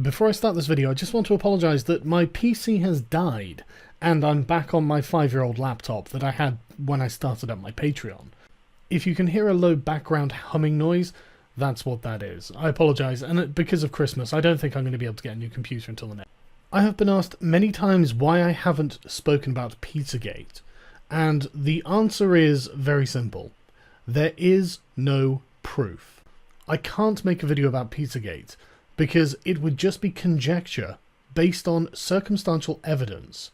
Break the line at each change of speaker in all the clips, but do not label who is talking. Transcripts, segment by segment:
Before I start this video, I just want to apologise that my PC has died, and I'm back on my 5-year-old laptop that I had when I started up my Patreon. If you can hear a low background humming noise, that's what that is. I apologise, and because of Christmas, I don't think I'm going to be able to get a new computer until the next. I have been asked many times why I haven't spoken about Pizzagate, and the answer is very simple. There is no proof. I can't make a video about Pizzagate, because it would just be conjecture based on circumstantial evidence.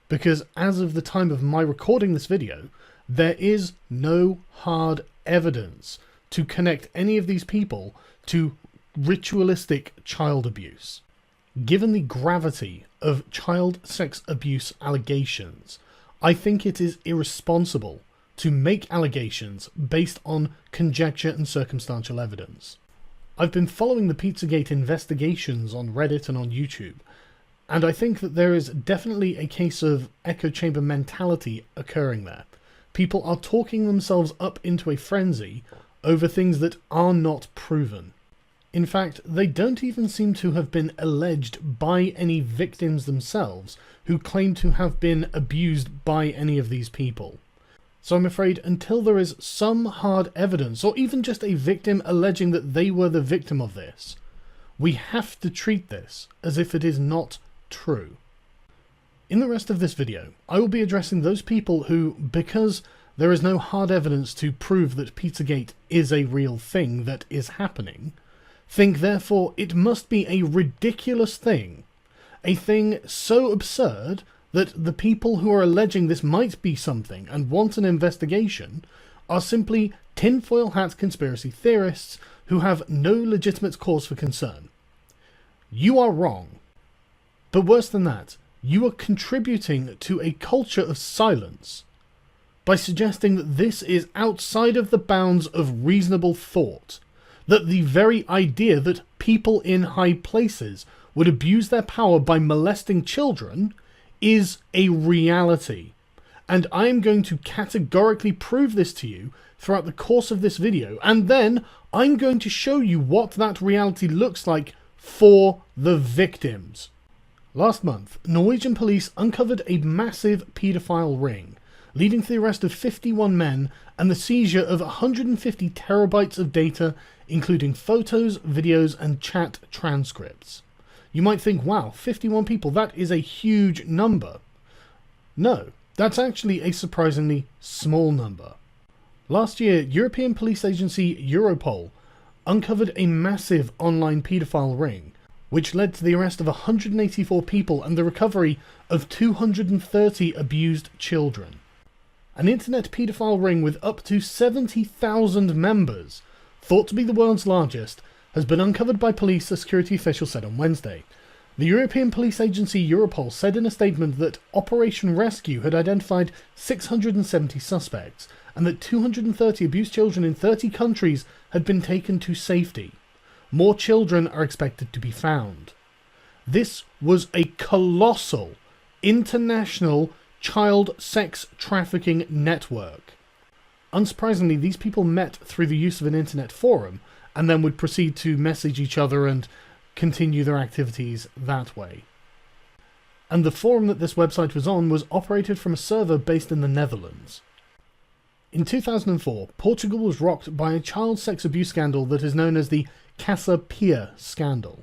Because as of the time of my recording this video, there is no hard evidence to connect any of these people to ritualistic child abuse. Given the gravity of child sex abuse allegations, I think it is irresponsible to make allegations based on conjecture and circumstantial evidence. I've been following the Pizzagate investigations on Reddit and on YouTube, and I think that there is definitely a case of echo chamber mentality occurring there. People are talking themselves up into a frenzy over things that are not proven. In fact, they don't even seem to have been alleged by any victims themselves who claim to have been abused by any of these people. So I'm afraid until there is some hard evidence, or even just a victim alleging that they were the victim of this, we have to treat this as if it is not true. In the rest of this video, I will be addressing those people who, because there is no hard evidence to prove that Pizzagate is a real thing that is happening, think therefore it must be a ridiculous thing, a thing so absurd that the people who are alleging this might be something and want an investigation are simply tinfoil hat conspiracy theorists who have no legitimate cause for concern. You are wrong. But worse than that, you are contributing to a culture of silence by suggesting that this is outside of the bounds of reasonable thought, that the very idea that people in high places would abuse their power by molesting children is a reality. And I am going to categorically prove this to you throughout the course of this video, and then I'm going to show you what that reality looks like for the victims. Last month, Norwegian police uncovered a massive paedophile ring, leading to the arrest of 51 men and the seizure of 150 terabytes of data, including photos, videos, and chat transcripts. You might think, wow, 51 people, that is a huge number. No, that's actually a surprisingly small number. Last year, European police agency Europol uncovered a massive online paedophile ring, which led to the arrest of 184 people and the recovery of 230 abused children. An internet paedophile ring with up to 70,000 members, thought to be the world's largest, has been uncovered by police, a security official said on Wednesday. The European police agency Europol said in a statement that Operation Rescue had identified 670 suspects and that 230 abused children in 30 countries had been taken to safety. More children are expected to be found. This was a colossal international child sex trafficking network. Unsurprisingly, these people met through the use of an internet forum and then would proceed to message each other and continue their activities that way. And the forum that this website was on was operated from a server based in the Netherlands. In 2004, Portugal was rocked by a child sex abuse scandal that is known as the Casa Pia scandal.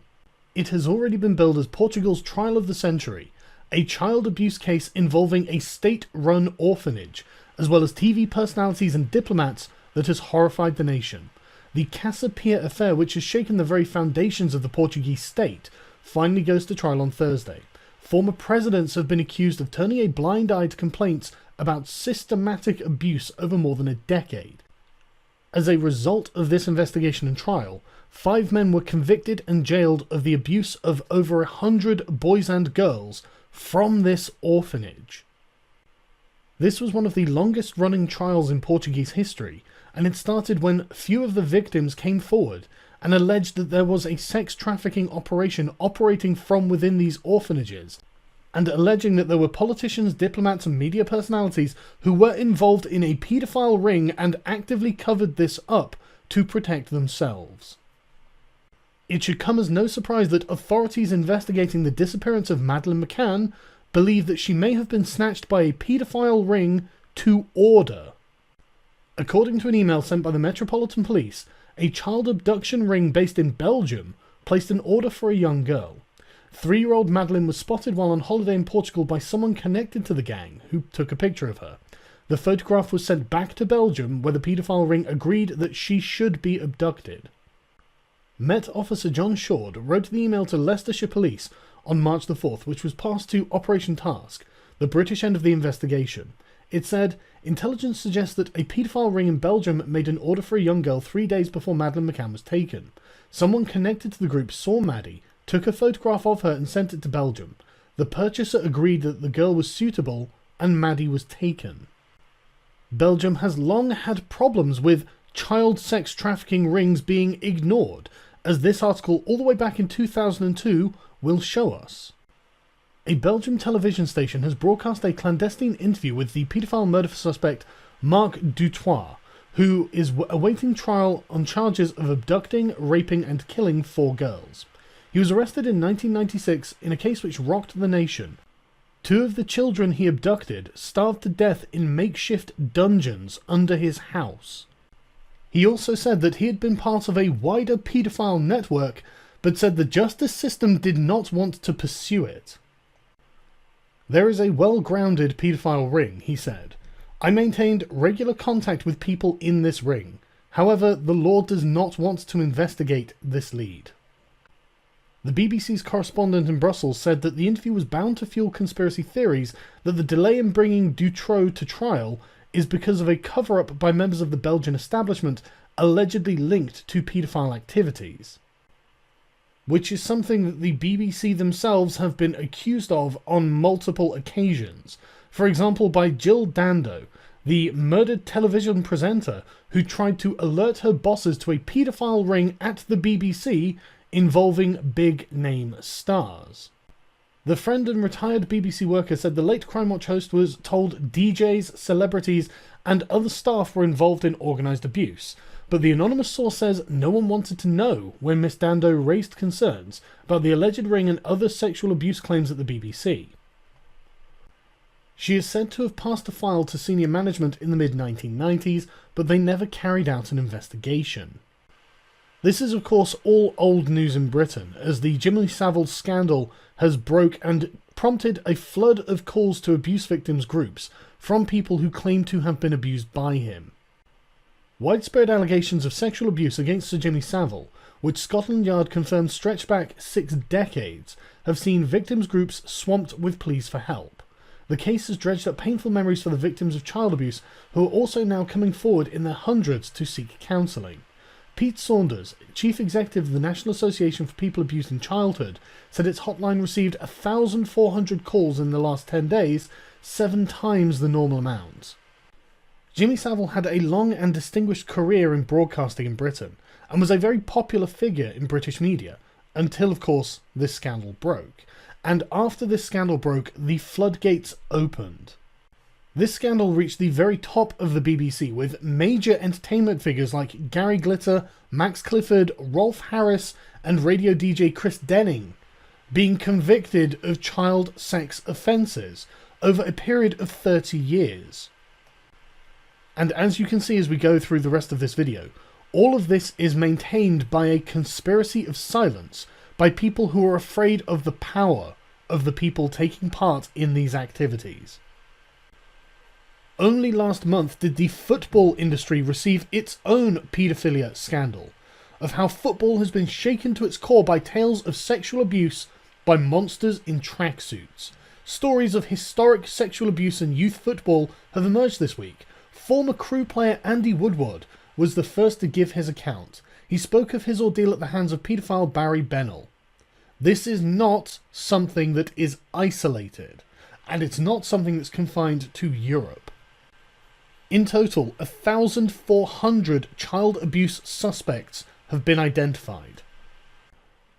It has already been billed as Portugal's trial of the century, a child abuse case involving a state-run orphanage, as well as TV personalities and diplomats that has horrified the nation. The Casa Pia affair, which has shaken the very foundations of the Portuguese state, finally goes to trial on Thursday. Former presidents have been accused of turning a blind eye to complaints about systematic abuse over more than a decade. As a result of this investigation and trial, 5 men were convicted and jailed of the abuse of over 100 boys and girls from this orphanage. This was one of the longest running trials in Portuguese history, and it started when few of the victims came forward and alleged that there was a sex trafficking operation operating from within these orphanages, and alleging that there were politicians, diplomats and media personalities who were involved in a paedophile ring and actively covered this up to protect themselves. It should come as no surprise that authorities investigating the disappearance of Madeleine McCann believe that she may have been snatched by a paedophile ring to order. According to an email sent by the Metropolitan Police, a child abduction ring based in Belgium placed an order for a young girl. 3-year-old Madeleine was spotted while on holiday in Portugal by someone connected to the gang, who took a picture of her. The photograph was sent back to Belgium, where the paedophile ring agreed that she should be abducted. Met Officer John Shord wrote the email to Leicestershire Police on March the 4th, which was passed to Operation Task, the British end of the investigation. It said, "Intelligence suggests that a paedophile ring in Belgium made an order for a young girl 3 days before Madeleine McCann was taken. Someone connected to the group saw Maddie, took a photograph of her and sent it to Belgium. The purchaser agreed that the girl was suitable and Maddie was taken." Belgium has long had problems with child sex trafficking rings being ignored, as this article all the way back in 2002 will show us. A Belgian television station has broadcast a clandestine interview with the paedophile murder suspect Marc Dutoit, who is awaiting trial on charges of abducting, raping and killing 4 girls. He was arrested in 1996 in a case which rocked the nation. 2 of the children he abducted starved to death in makeshift dungeons under his house. He also said that he had been part of a wider paedophile network, but said the justice system did not want to pursue it. "There is a well-grounded paedophile ring," he said. "I maintained regular contact with people in this ring. However, the law does not want to investigate this lead." The BBC's correspondent in Brussels said that the interview was bound to fuel conspiracy theories that the delay in bringing Dutroux to trial is because of a cover-up by members of the Belgian establishment allegedly linked to paedophile activities, which is something that the BBC themselves have been accused of on multiple occasions. For example, by Jill Dando, the murdered television presenter who tried to alert her bosses to a paedophile ring at the BBC involving big-name stars. The friend and retired BBC worker said the late Crime Watch host was told DJs, celebrities and other staff were involved in organised abuse, but the anonymous source says no one wanted to know when Miss Dando raised concerns about the alleged ring and other sexual abuse claims at the BBC. She is said to have passed a file to senior management in the mid-1990s, but they never carried out an investigation. This is of course all old news in Britain, as the Jimmy Savile scandal has broke and prompted a flood of calls to abuse victims groups from people who claim to have been abused by him. Widespread allegations of sexual abuse against Sir Jimmy Savile, which Scotland Yard confirmed stretch back 6 decades, have seen victims groups swamped with pleas for help. The case has dredged up painful memories for the victims of child abuse, who are also now coming forward in their hundreds to seek counselling. Pete Saunders, Chief Executive of the National Association for People Abused in Childhood, said its hotline received 1,400 calls in the last 10 days, 7 times the normal amount. Jimmy Savile had a long and distinguished career in broadcasting in Britain, and was a very popular figure in British media, until of course this scandal broke. And after this scandal broke, the floodgates opened. This scandal reached the very top of the BBC, with major entertainment figures like Gary Glitter, Max Clifford, Rolf Harris and radio DJ Chris Denning being convicted of child sex offences over a period of 30 years. And as you can see as we go through the rest of this video, all of this is maintained by a conspiracy of silence by people who are afraid of the power of the people taking part in these activities. Only last month did the football industry receive its own paedophilia scandal, of how football has been shaken to its core by tales of sexual abuse by monsters in tracksuits. Stories of historic sexual abuse in youth football have emerged this week. Former Crew player Andy Woodward was the first to give his account. He spoke of his ordeal at the hands of paedophile Barry Bennell. This is not something that is isolated, and it's not something that's confined to Europe. In total, 1,400 child abuse suspects have been identified.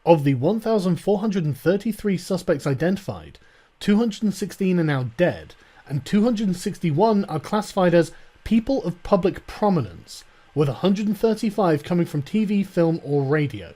Of the 1,433 suspects identified, 216 are now dead, and 261 are classified as people of public prominence, with 135 coming from TV, film or radio.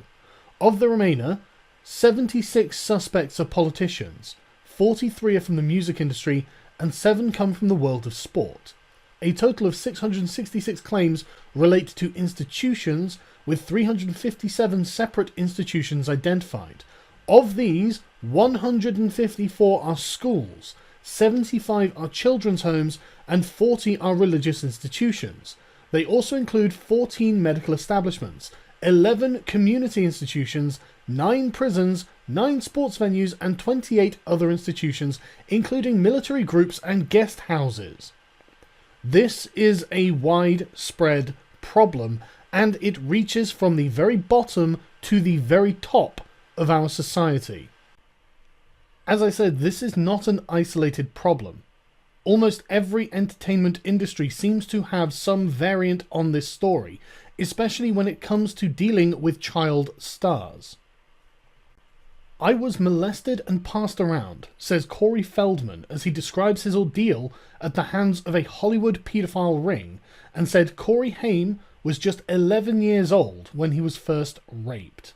Of the remainder, 76 suspects are politicians, 43 are from the music industry, and 7 come from the world of sport. A total of 666 claims relate to institutions, with 357 separate institutions identified. Of these, 154 are schools, 75 are children's homes, and 40 are religious institutions. They also include 14 medical establishments, 11 community institutions, 9 prisons, 9 sports venues, and 28 other institutions, including military groups and guest houses. This is a widespread problem, and it reaches from the very bottom to the very top of our society. As I said, this is not an isolated problem. Almost every entertainment industry seems to have some variant on this story, especially when it comes to dealing with child stars. "I was molested and passed around," says Corey Feldman as he describes his ordeal at the hands of a Hollywood paedophile ring, and said Corey Haim was just 11 years old when he was first raped.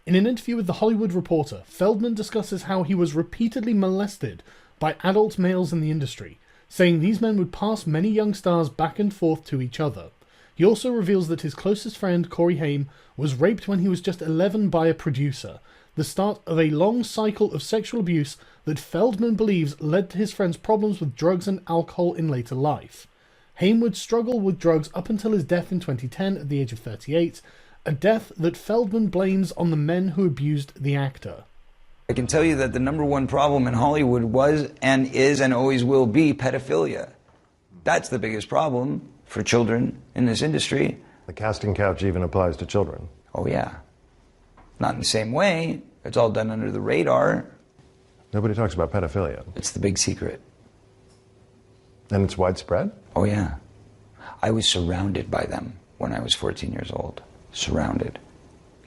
In an interview with The Hollywood Reporter, Feldman discusses how he was repeatedly molested by adult males in the industry, saying these men would pass many young stars back and forth to each other. He also reveals that his closest friend, Corey Haim, was raped when he was just 11 by a producer, the start of a long cycle of sexual abuse that Feldman believes led to his friend's problems with drugs and alcohol in later life. Haim would struggle with drugs up until his death in 2010 at the age of 38, a death that Feldman blames on the men who abused the actor.
I can tell you that the number one problem in Hollywood was and is and always will be pedophilia. That's the biggest problem for children in this industry.
The casting couch even applies to children.
Oh yeah. Not in the same way. It's all done under the radar.
Nobody talks about pedophilia.
It's the big secret.
And it's widespread?
Oh yeah. I was surrounded by them when I was 14 years old. Surrounded.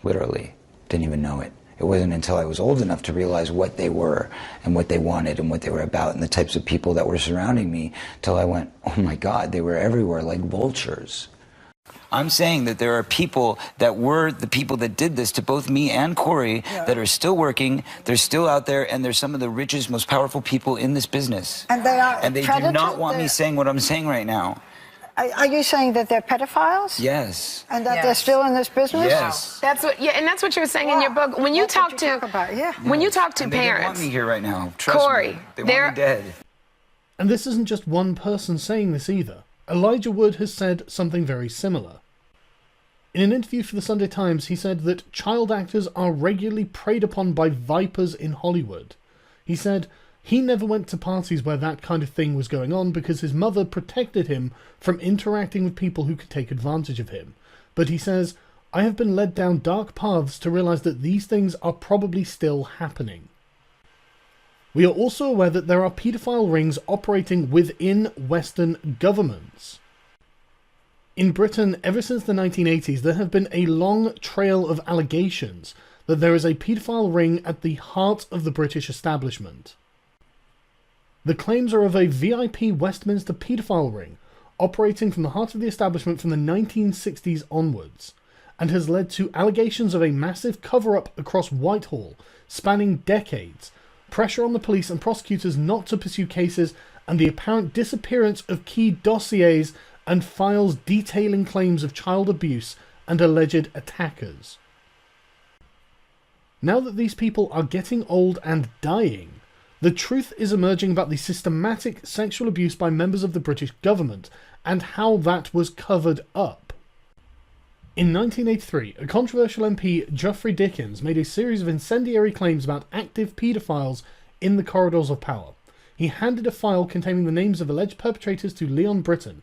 Literally. Didn't even know it. It wasn't until I was old enough to realize what they were and what they wanted and what they were about and the types of people that were surrounding me till I went, oh my God, they were everywhere like vultures. I'm saying that there are people that were the people that did this to both me and Corey that are still working, they're still out there, and they're some of the richest, most powerful people in this business.
And they are
and they do not want me saying what I'm saying right now.
Are you saying that they're pedophiles?
Yes.
And that they're still in this business?
Yes.
That's what, and that's what you're saying in your book. When you talk to, when you talk to
and
parents,
they don't want me here right now. Trust
Corey,
me. They want me dead.
And this isn't just one person saying this either. Elijah Wood has said something very similar. In an interview for the Sunday Times, he said that child actors are regularly preyed upon by vipers in Hollywood. He said he never went to parties where that kind of thing was going on because his mother protected him from interacting with people who could take advantage of him. But he says, I have been led down dark paths to realize that these things are probably still happening. We are also aware that there are paedophile rings operating within Western governments. In Britain, ever since the 1980s, there have been a long trail of allegations that there is a paedophile ring at the heart of the British establishment. The claims are of a VIP Westminster paedophile ring operating from the heart of the establishment from the 1960s onwards, and has led to allegations of a massive cover-up across Whitehall, spanning decades, pressure on the police and prosecutors not to pursue cases, and the apparent disappearance of key dossiers and files detailing claims of child abuse and alleged attackers. Now that these people are getting old and dying, the truth is emerging about the systematic sexual abuse by members of the British government and how that was covered up. In 1983, a controversial MP, Geoffrey Dickens, made a series of incendiary claims about active paedophiles in the corridors of power. He handed a file containing the names of alleged perpetrators to Leon Britton.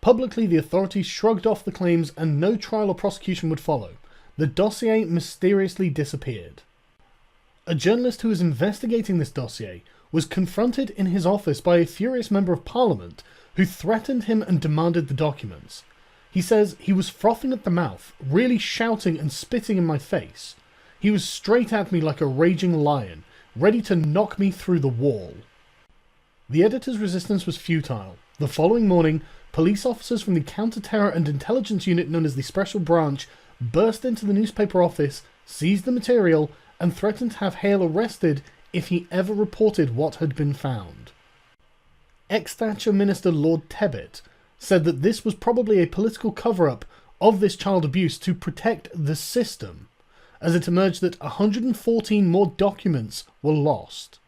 Publicly, the authorities shrugged off the claims and no trial or prosecution would follow. The dossier mysteriously disappeared. A journalist who was investigating this dossier was confronted in his office by a furious member of Parliament who threatened him and demanded the documents. He says he was frothing at the mouth, really shouting and spitting in my face. He was straight at me like a raging lion, ready to knock me through the wall. The editor's resistance was futile. The following morning, police officers from the counter-terror and intelligence unit known as the Special Branch burst into the newspaper office, seized the material, and threatened to have Hale arrested if he ever reported what had been found. Ex-Thatcher Minister Lord Tebbit said that this was probably a political cover-up of this child abuse to protect the system, as it emerged that 114 more documents were lost.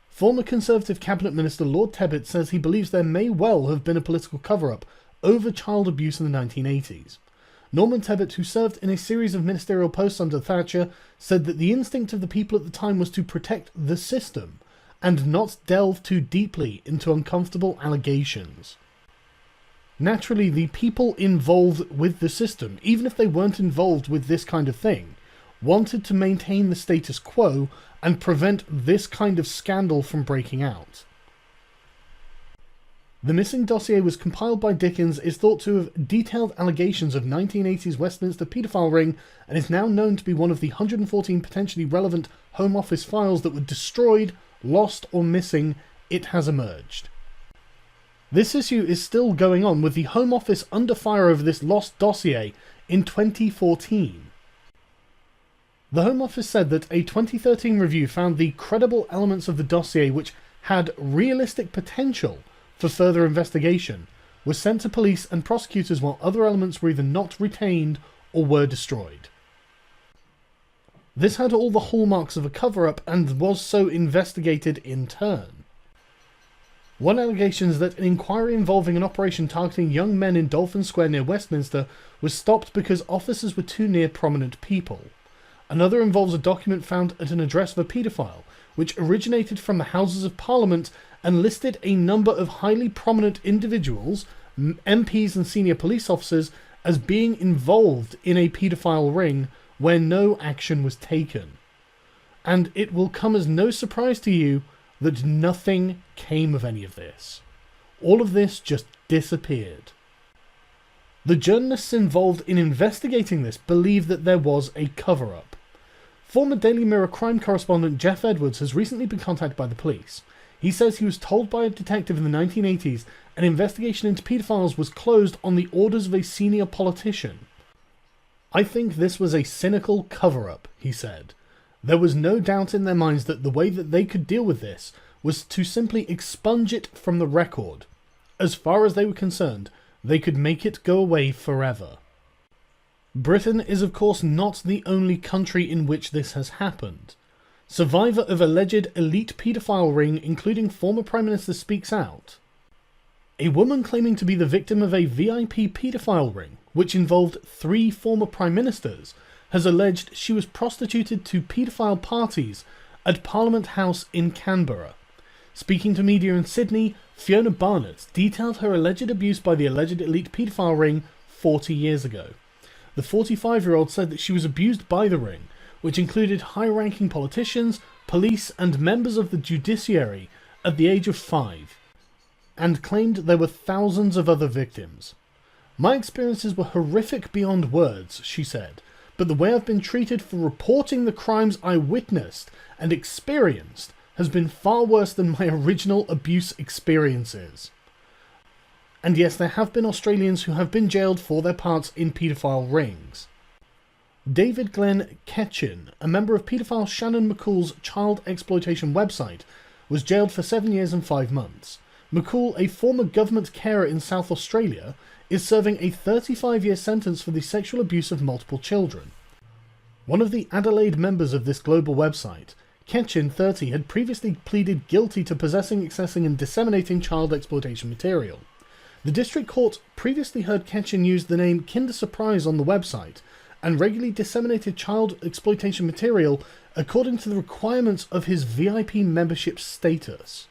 Former Conservative Cabinet Minister Lord Tebbit says he believes there may well have been a political cover-up over child abuse in the 1980s. Norman Tebbit, who served in a series of ministerial posts under Thatcher, said that the instinct of the people at the time was to protect the system and not delve too deeply into uncomfortable allegations. Naturally, the people involved with the system, even if they weren't involved with this kind of thing, wanted to maintain the status quo and prevent this kind of scandal from breaking out. The missing dossier was compiled by Dickens, is thought to have detailed allegations of 1980s Westminster paedophile ring, and is now known to be one of the 114 potentially relevant Home Office files that were destroyed, lost or missing. It has emerged. This issue is still going on, with the Home Office under fire over this lost dossier in 2014. The Home Office said that a 2013 review found the credible elements of the dossier which had realistic potential for further investigation was sent to police and prosecutors, while other elements were either not retained or were destroyed. This had all the hallmarks of a cover-up and was so investigated in turn. One allegation is that an inquiry involving an operation targeting young men in Dolphin Square near Westminster was stopped because officers were too near prominent people. Another involves a document found at an address of a paedophile, which originated from the Houses of Parliament and listed a number of highly prominent individuals, MPs and senior police officers, as being involved in a paedophile ring where no action was taken. And it will come as no surprise to you that nothing came of any of this. All of this just disappeared. The journalists involved in investigating this believe that there was a cover-up. Former Daily Mirror crime correspondent Jeff Edwards has recently been contacted by the police. He says he was told by a detective in the 1980s an investigation into paedophiles was closed on the orders of a senior politician. "I think this was a cynical cover-up," he said. "There was no doubt in their minds that the way that they could deal with this was to simply expunge it from the record. As far as they were concerned, they could make it go away forever." Britain is of course not the only country in which this has happened. Survivor of alleged elite paedophile ring, including former Prime Minister, speaks out. A woman claiming to be the victim of a VIP paedophile ring, which involved 3 former Prime Ministers, has alleged she was prostituted to paedophile parties at Parliament House in Canberra. Speaking to media in Sydney, Fiona Barnett detailed her alleged abuse by the alleged elite paedophile ring 40 years ago. The 45-year-old said that she was abused by the ring, which included high-ranking politicians, police and members of the judiciary at the age of 5, and claimed there were thousands of other victims. "My experiences were horrific beyond words," she said, "but the way I've been treated for reporting the crimes I witnessed and experienced has been far worse than my original abuse experiences." And yes, there have been Australians who have been jailed for their parts in paedophile rings. David Glenn Ketchin, a member of paedophile Shannon McCool's child exploitation website, was jailed for 7 years and 5 months. McCool, a former government carer in South Australia, is serving a 35-year sentence for the sexual abuse of multiple children. One of the Adelaide members of this global website, Ketchin, 30, had previously pleaded guilty to possessing, accessing and disseminating child exploitation material. The district court previously heard Ketchin use the name Kinder Surprise on the website and regularly disseminated child exploitation material according to the requirements of his VIP membership status.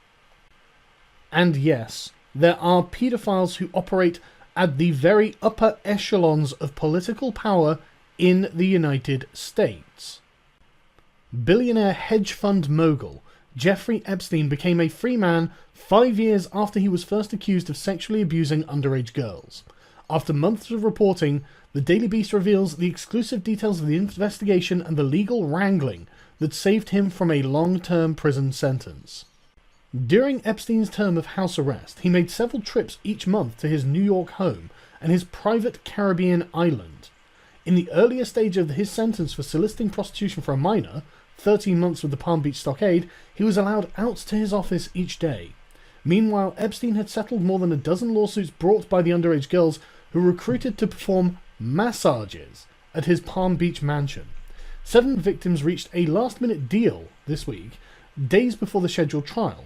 And yes, there are paedophiles who operate at the very upper echelons of political power in the United States. Billionaire hedge fund mogul Jeffrey Epstein became a free man 5 years after he was first accused of sexually abusing underage girls. After months of reporting, the Daily Beast reveals the exclusive details of the investigation and the legal wrangling that saved him from a long-term prison sentence. During Epstein's term of house arrest, he made several trips each month to his New York home and his private Caribbean island. In the earlier stage of his sentence for soliciting prostitution for a minor, 13 months with the Palm Beach Stockade, he was allowed out to his office each day. Meanwhile, Epstein had settled more than a dozen lawsuits brought by the underage girls who were recruited to perform massages at his Palm Beach mansion. 7 victims reached a last-minute deal this week, days before the scheduled trial.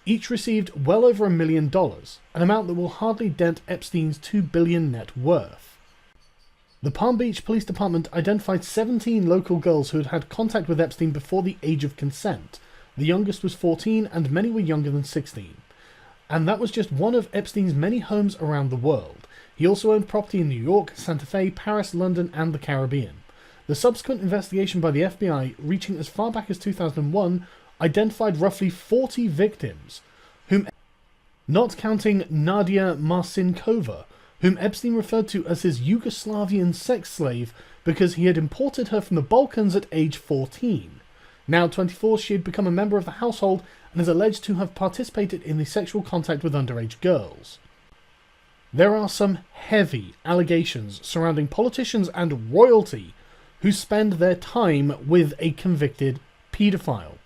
Each received well over $1 million, an amount that will hardly dent Epstein's $2 billion net worth. The Palm Beach Police Department identified 17 local girls who had had contact with Epstein before the age of consent. The youngest was 14 and many were younger than 16. And that was just one of Epstein's many homes around the world. He also owned property in New York, Santa Fe, Paris, London and the Caribbean. The subsequent investigation by the FBI, reaching as far back as 2001, identified roughly 40 victims, whom, not counting Nadia Marcinkova, whom Epstein referred to as his Yugoslavian sex slave because he had imported her from the Balkans at age 14. Now 24, she had become a member of the household and is alleged to have participated in the sexual contact with underage girls. There are some heavy allegations surrounding politicians and royalty who spend their time with a convicted paedophile.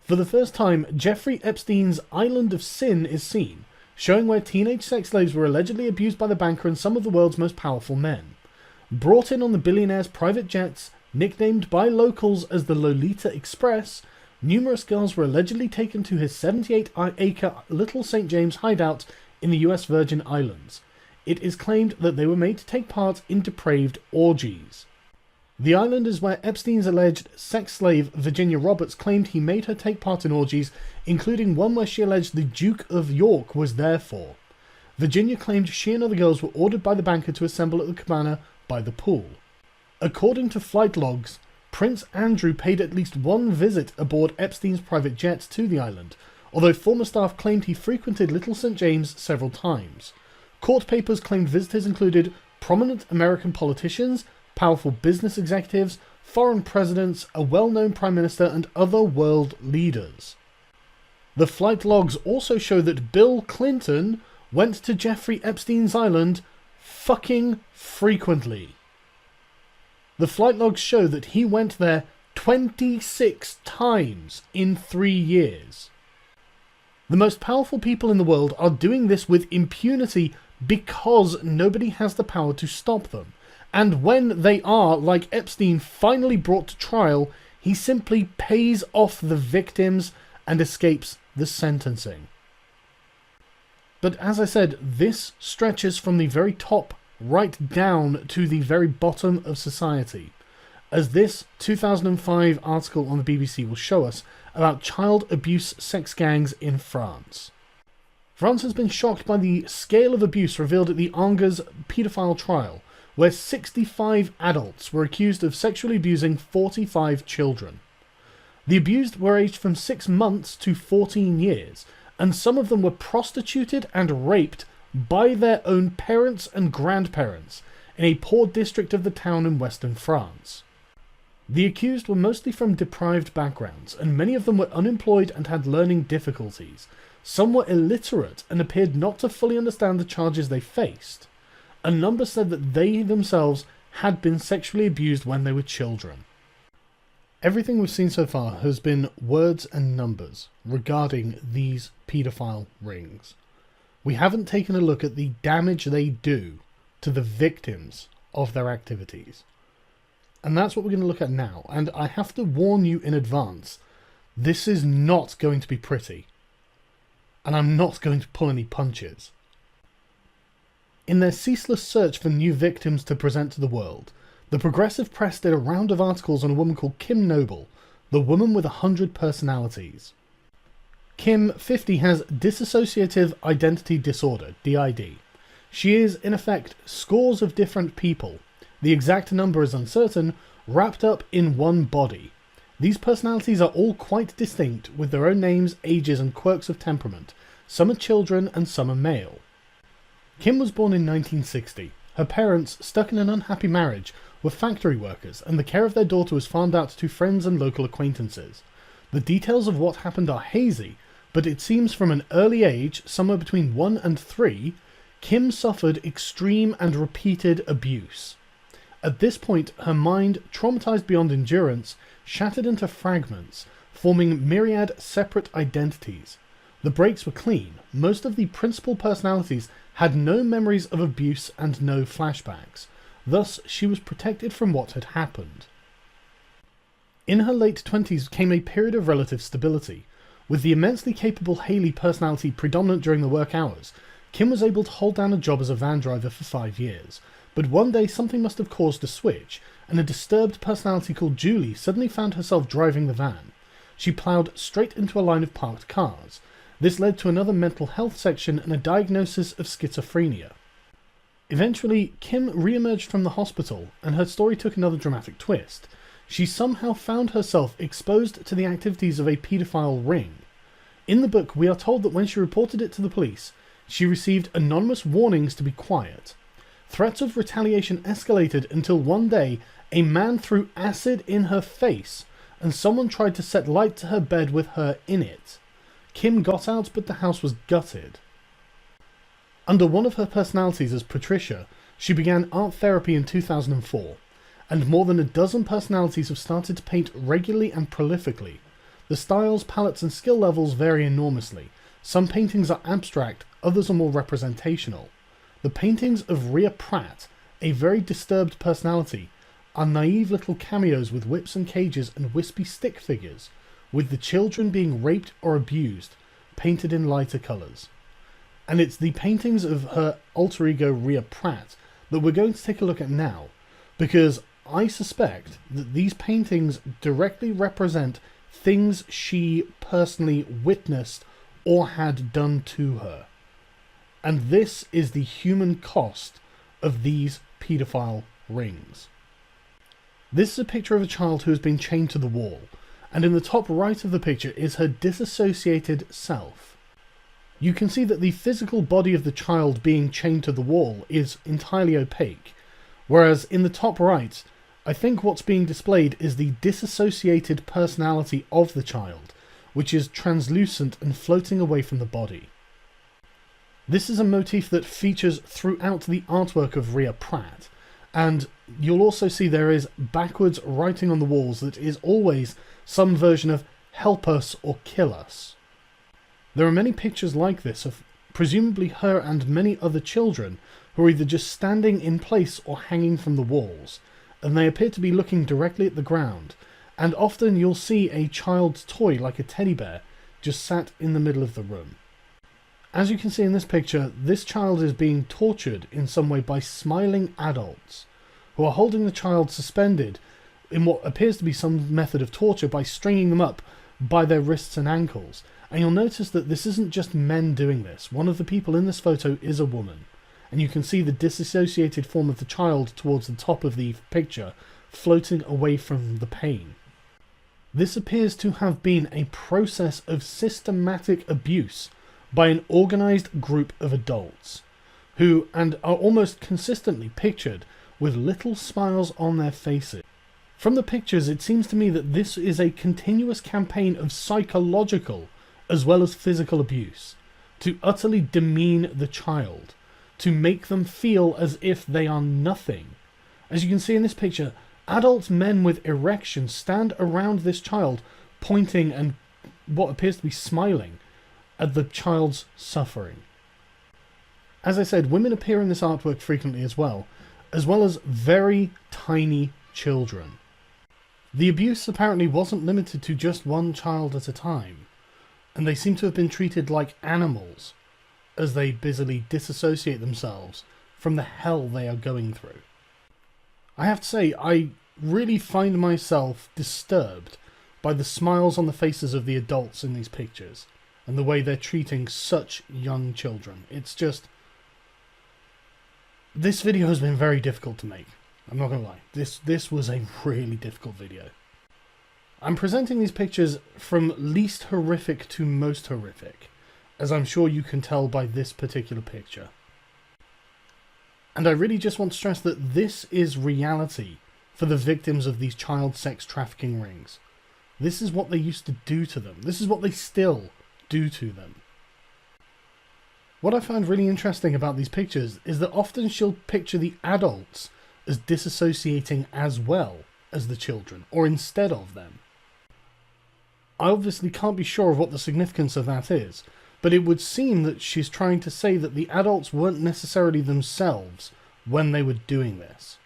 For the first time, Jeffrey Epstein's Island of Sin is seen, showing where teenage sex slaves were allegedly abused by the banker and some of the world's most powerful men. Brought in on the billionaire's private jets, nicknamed by locals as the Lolita Express, numerous girls were allegedly taken to his 78-acre Little St. James hideout in the US Virgin Islands. It is claimed that they were made to take part in depraved orgies. The island is where Epstein's alleged sex slave Virginia Roberts claimed he made her take part in orgies, including one where she alleged the Duke of York was there for. Virginia claimed she and other girls were ordered by the banker to assemble at the cabana by the pool. According to flight logs, Prince Andrew paid at least one visit aboard Epstein's private jet to the island, although former staff claimed he frequented Little St. James several times. Court papers claimed visitors included prominent American politicians, powerful business executives, foreign presidents, a well-known prime minister, and other world leaders. The flight logs also show that Bill Clinton went to Jeffrey Epstein's island fucking frequently. The flight logs show that he went there 26 times in 3 years. The most powerful people in the world are doing this with impunity because nobody has the power to stop them. And when they are, like Epstein, finally brought to trial, he simply pays off the victims and escapes the sentencing. But as I said, this stretches from the very top right down to the very bottom of society, as this 2005 article on the BBC will show us about child abuse sex gangs in France. France has been shocked by the scale of abuse revealed at the Angers paedophile trial, where 65 adults were accused of sexually abusing 45 children. The abused were aged from 6 months to 14 years, and some of them were prostituted and raped by their own parents and grandparents in a poor district of the town in western France. The accused were mostly from deprived backgrounds, and many of them were unemployed and had learning difficulties. Some were illiterate and appeared not to fully understand the charges they faced. A number said that they themselves had been sexually abused when they were children. Everything we've seen so far has been words and numbers regarding these paedophile rings. We haven't taken a look at the damage they do to the victims of their activities. And that's what we're going to look at now. And I have to warn you in advance, this is not going to be pretty. And I'm not going to pull any punches. In their ceaseless search for new victims to present to the world, the progressive press did a round of articles on a woman called Kim Noble, the woman with 100 personalities. Kim, 50, has dissociative identity disorder, DID. She is, in effect, scores of different people, the exact number is uncertain, wrapped up in one body. These personalities are all quite distinct, with their own names, ages, and quirks of temperament. Some are children and some are male. Kim was born in 1960. Her parents, stuck in an unhappy marriage, were factory workers, and the care of their daughter was farmed out to friends and local acquaintances. The details of what happened are hazy, but it seems from an early age, somewhere between 1 and 3, Kim suffered extreme and repeated abuse. At this point, her mind, traumatized beyond endurance, shattered into fragments, forming myriad separate identities. The breaks were clean. Most of the principal personalities had no memories of abuse and no flashbacks. Thus, she was protected from what had happened. In her late 20s came a period of relative stability. With the immensely capable Haley personality predominant during the work hours, Kim was able to hold down a job as a van driver for 5 years. But one day something must have caused a switch, and a disturbed personality called Julie suddenly found herself driving the van. She ploughed straight into a line of parked cars. This led to another mental health section and a diagnosis of schizophrenia. Eventually, Kim re-emerged from the hospital, and her story took another dramatic twist. She somehow found herself exposed to the activities of a paedophile ring. In the book, we are told that when she reported it to the police, she received anonymous warnings to be quiet. Threats of retaliation escalated until one day a man threw acid in her face and someone tried to set light to her bed with her in it. Kim got out, but the house was gutted. Under one of her personalities as Patricia, she began art therapy in 2004, and more than a dozen personalities have started to paint regularly and prolifically. The styles, palettes and skill levels vary enormously. Some paintings are abstract, others are more representational. The paintings of Rhea Pratt, a very disturbed personality, are naive little cameos with whips and cages and wispy stick figures, with the children being raped or abused, painted in lighter colours. And it's the paintings of her alter ego Rhea Pratt that we're going to take a look at now, because I suspect that these paintings directly represent things she personally witnessed or had done to her. And this is the human cost of these paedophile rings. This is a picture of a child who has been chained to the wall, and in the top right of the picture is her disassociated self. You can see that the physical body of the child being chained to the wall is entirely opaque, whereas in the top right, I think what's being displayed is the disassociated personality of the child, which is translucent and floating away from the body. This is a motif that features throughout the artwork of Rhea Pratt, and you'll also see there is backwards writing on the walls that is always some version of "help us" or "kill us." There are many pictures like this of presumably her and many other children who are either just standing in place or hanging from the walls, and they appear to be looking directly at the ground, and often you'll see a child's toy like a teddy bear just sat in the middle of the room. As you can see in this picture, this child is being tortured in some way by smiling adults who are holding the child suspended in what appears to be some method of torture by stringing them up by their wrists and ankles. And you'll notice that this isn't just men doing this. One of the people in this photo is a woman, and you can see the disassociated form of the child towards the top of the picture floating away from the pain. This appears to have been a process of systematic abuse by an organised group of adults who are almost consistently pictured with little smiles on their faces. From the pictures, it seems to me that this is a continuous campaign of psychological as well as physical abuse to utterly demean the child, to make them feel as if they are nothing. As you can see in this picture, adult men with erections stand around this child, pointing and what appears to be smiling at the child's suffering. As I said, women appear in this artwork frequently as well as very tiny children. The abuse apparently wasn't limited to just one child at a time, and they seem to have been treated like animals as they busily disassociate themselves from the hell they are going through. I have to say, I really find myself disturbed by the smiles on the faces of the adults in these pictures, and the way they're treating such young children. It's just... This video has been very difficult to make. I'm not going to lie. This was a really difficult video. I'm presenting these pictures from least horrific to most horrific, as I'm sure you can tell by this particular picture. And I really just want to stress that this is reality for the victims of these child sex trafficking rings. This is what they used to do to them. This is what they still do to them. What I find really interesting about these pictures is that often she'll picture the adults as disassociating as well as the children, or instead of them. I obviously can't be sure of what the significance of that is, but it would seem that she's trying to say that the adults weren't necessarily themselves when they were doing this.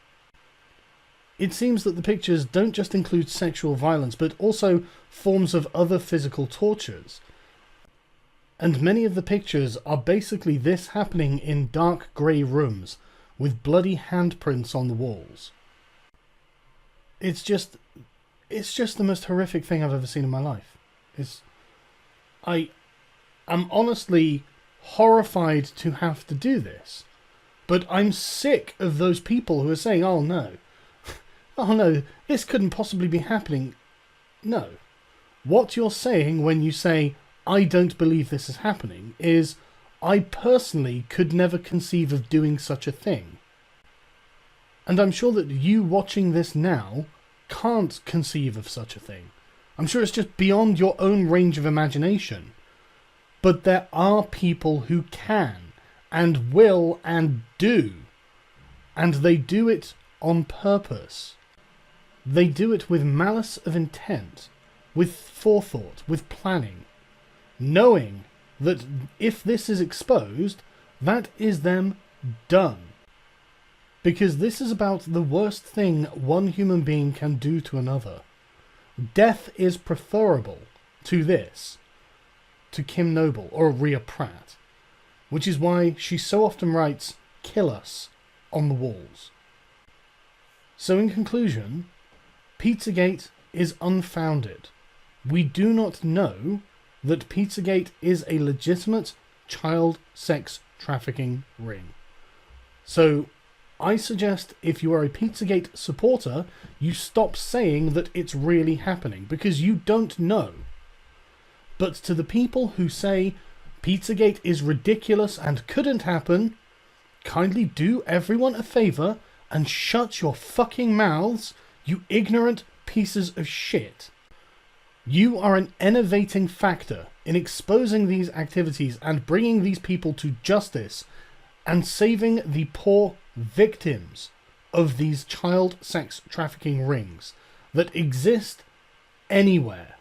It seems that the pictures don't just include sexual violence, but also forms of other physical tortures. And many of the pictures are basically this happening in dark grey rooms, with bloody handprints on the walls. It's just the most horrific thing I've ever seen in my life. I'm honestly horrified to have to do this, but I'm sick of those people who are saying, oh no, this couldn't possibly be happening. No. What you're saying when you say, I don't believe this is happening, is, I personally could never conceive of doing such a thing. And I'm sure that you watching this now can't conceive of such a thing. I'm sure it's just beyond your own range of imagination. But there are people who can, and will, and do. And they do it on purpose. They do it with malice of intent, with forethought, with planning, knowing that if this is exposed, that is them done. Because this is about the worst thing one human being can do to another. Death is preferable to this, to Kim Noble or Rhea Pratt, which is why she so often writes, "Kill us," on the walls. So in conclusion, Pizzagate is unfounded. We do not know that Pizzagate is a legitimate child sex trafficking ring. So I suggest if you are a Pizzagate supporter, you stop saying that it's really happening, because you don't know. But to the people who say Pizzagate is ridiculous and couldn't happen, kindly do everyone a favour and shut your fucking mouths, you ignorant pieces of shit. You are an enervating factor in exposing these activities and bringing these people to justice and saving the poor victims of these child sex trafficking rings that exist anywhere.